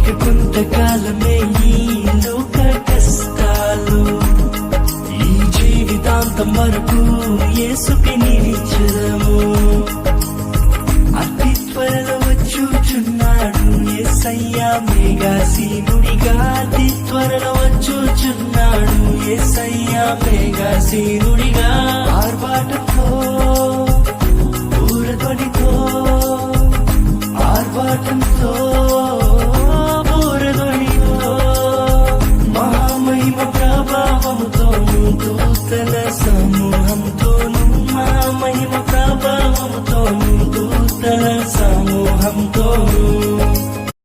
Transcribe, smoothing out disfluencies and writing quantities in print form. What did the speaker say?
ఇక కొంతకాలమే ఈ లోక కష్టాలు, ఈ జీవితాంతం వరకు యేసుకి నిలిచెదము. అతి త్వరలో వచ్చుచున్నాడు యేసయ్యా మేఘాసీనుడిగా, అతి త్వరలో వచ్చుచున్నాడు యేసయ్యా మేఘాసీనుడిగా. ఆర్భాటంతో ఊరధ్వనితో, ఆర్భాటంతో